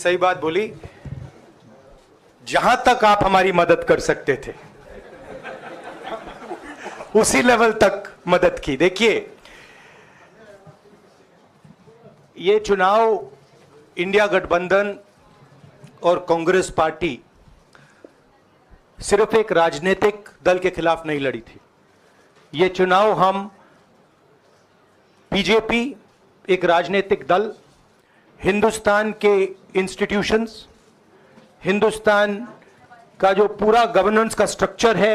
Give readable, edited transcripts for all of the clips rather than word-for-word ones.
सही बात बोली। जहां तक आप हमारी मदद कर सकते थे उसी लेवल तक मदद की। देखिए, ये चुनाव इंडिया गठबंधन और कांग्रेस पार्टी सिर्फ एक राजनीतिक दल के खिलाफ नहीं लड़ी थी। ये चुनाव हम बीजेपी, एक राजनीतिक दल, हिंदुस्तान के इंस्टीट्यूशंस, हिंदुस्तान का जो पूरा गवर्नेंस का स्ट्रक्चर है,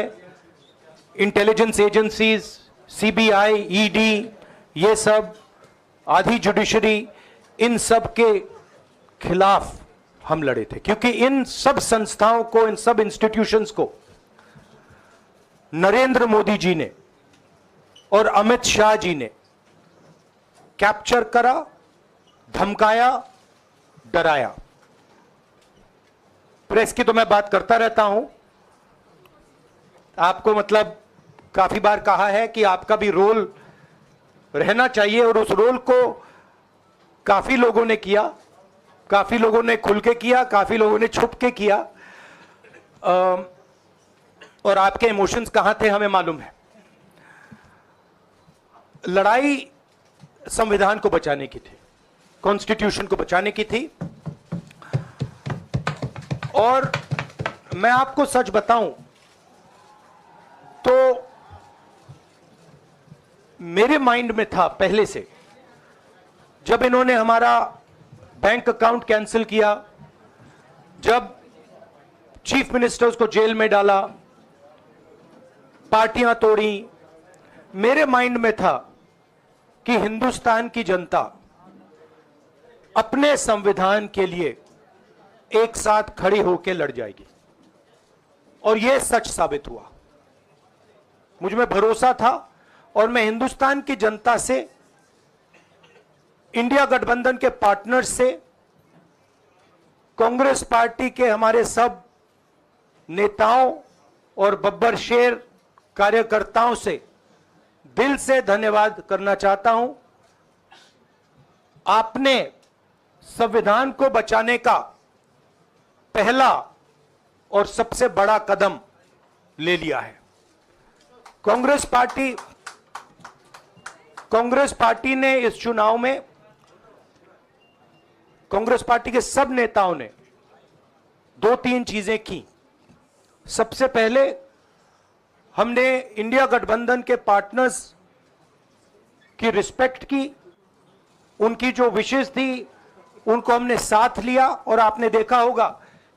इंटेलिजेंस एजेंसीज, सीबीआई, ईडी, ये सब, आधी जुडिशरी, इन सब के खिलाफ हम लड़े थे। क्योंकि इन सब संस्थाओं को, इन सब इंस्टीट्यूशंस को नरेंद्र मोदी जी ने और अमित शाह जी ने कैप्चर करा, धमकाया, डराया। प्रेस की तो मैं बात करता रहता हूं, आपको मतलब काफी बार कहा है कि आपका भी रोल रहना चाहिए, और उस रोल को काफी लोगों ने किया, काफी लोगों ने खुल के किया, काफी लोगों ने छुप के किया, और आपके इमोशंस कहां थे हमें मालूम है। लड़ाई संविधान को बचाने की थी, कॉन्स्टिट्यूशन को बचाने की थी। और मैं आपको सच बताऊं तो मेरे माइंड में था पहले से, जब इन्होंने हमारा बैंक अकाउंट कैंसिल किया, जब चीफ मिनिस्टर्स को जेल में डाला, पार्टियां तोड़ी, मेरे माइंड में था कि हिंदुस्तान की जनता अपने संविधान के लिए एक साथ खड़ी होकर लड़ जाएगी। और यह सच साबित हुआ। मुझ में भरोसा था, और मैं हिंदुस्तान की जनता से, इंडिया गठबंधन के पार्टनर्स से, कांग्रेस पार्टी के हमारे सब नेताओं और बब्बर शेर कार्यकर्ताओं से दिल से धन्यवाद करना चाहता हूं। आपने संविधान को बचाने का पहला और सबसे बड़ा कदम ले लिया है। कांग्रेस पार्टी ने इस चुनाव में, कांग्रेस पार्टी के सब नेताओं ने 2-3 चीजें की। सबसे पहले हमने इंडिया गठबंधन के पार्टनर्स की रिस्पेक्ट की, उनकी जो विशेष थी उनको हमने साथ लिया, और आपने देखा होगा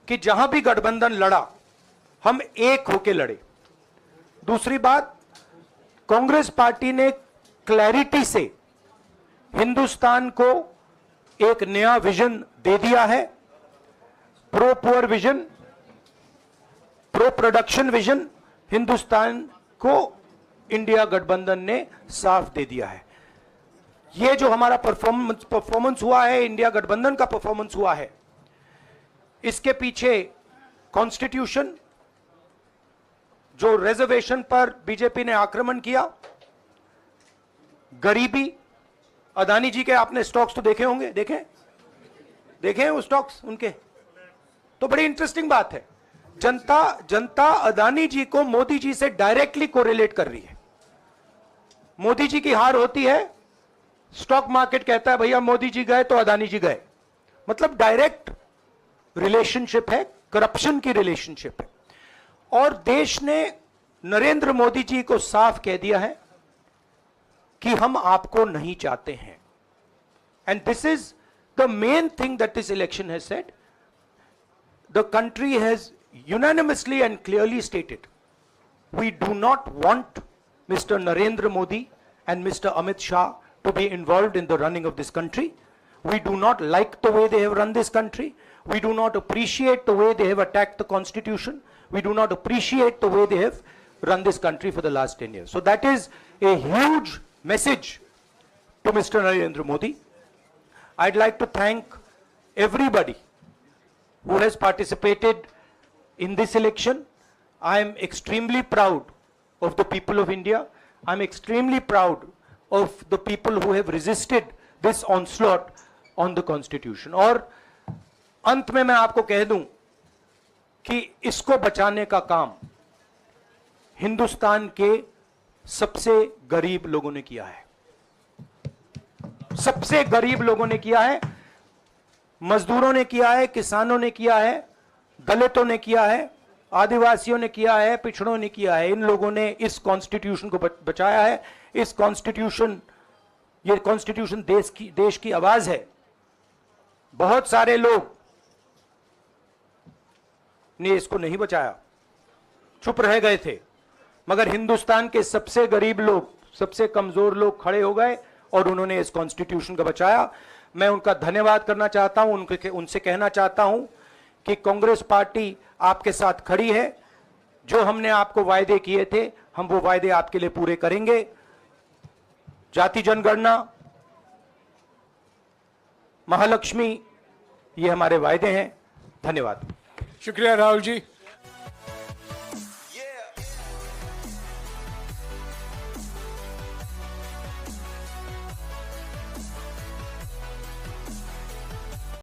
कि जहां भी गठबंधन लड़ा हम एक होकर लड़े। दूसरी बात, कांग्रेस पार्टी ने क्लैरिटी से हिंदुस्तान को एक नया विजन दे दिया है, pro poor vision, pro production vision. Hindustan को इंडिया गठबंधन ने साफ दे दिया है। यह जो हमारा परफॉर्मेंस हुआ है, इंडिया गठबंधन का परफॉर्मेंस हुआ है, इसके पीछे कॉन्स्टिट्यूशन, जो रिजर्वेशन पर बीजेपी ने आक्रमण किया, गरीबी, अदानी जी के आपने स्टॉक्स तो देखे होंगे, देखे हैं वो स्टॉक्स उनके, तो बड़ी इंटरेस्टिंग बात है। जनता अदानी जी को मोदी जी से डायरेक्टली कोरिलेट कर रही है। मोदी जी की हार होती है, स्टॉक मार्केट कहता है भैया मोदी जी गए तो अदानी जी गए। मतलब डायरेक्ट रिलेशनशिप है, करप्शन की रिलेशनशिप है। और देश ने नरेंद्र मोदी जी को साफ कह दिया है कि हम आपको नहीं चाहते हैं। And this is the main thing that this election has said. The country has unanimously and clearly stated, we do not want Mr. Narendra Modi and Mr. Amit Shah to be involved in the running of this country. We do not like the way they have run this country. We do not appreciate the way they have attacked the constitution. We do not appreciate the way they have run this country for the last 10 years. So that is a huge message to Mr. Narendra Modi. I'd like to thank everybody who has participated in this election. I am extremely proud of the people of India. I'm extremely proud of the people who have resisted this onslaught on the constitution. और अंत में मैं आपको कह दूं कि इसको बचाने का काम हिंदुस्तान के सबसे गरीब लोगों ने किया है, सबसे गरीब लोगों ने किया है, मजदूरों ने किया है, किसानों ने किया है, दलितों ने किया है, आदिवासियों ने किया है, पिछड़ों ने किया है। इन लोगों ने इस कॉन्स्टिट्यूशन को बचाया है। इस कॉन्स्टिट्यूशन, ये कॉन्स्टिट्यूशन देश की आवाज है। बहुत सारे लोग ने इसको नहीं बचाया, चुप रह गए थे, मगर हिंदुस्तान के सबसे गरीब लोग, सबसे कमजोर लोग खड़े हो गए और उन्होंने इस कॉन्स्टिट्यूशन को बचाया। मैं उनका धन्यवाद करना चाहता हूं, उनसे कहना चाहता हूं कि कांग्रेस पार्टी आपके साथ खड़ी है। जो हमने आपको वायदे किए थे, हम वो वायदे आपके लिए पूरे करेंगे। जाति जनगणना, महालक्ष्मी, ये हमारे वायदे हैं। धन्यवाद। शुक्रिया राहुल जी।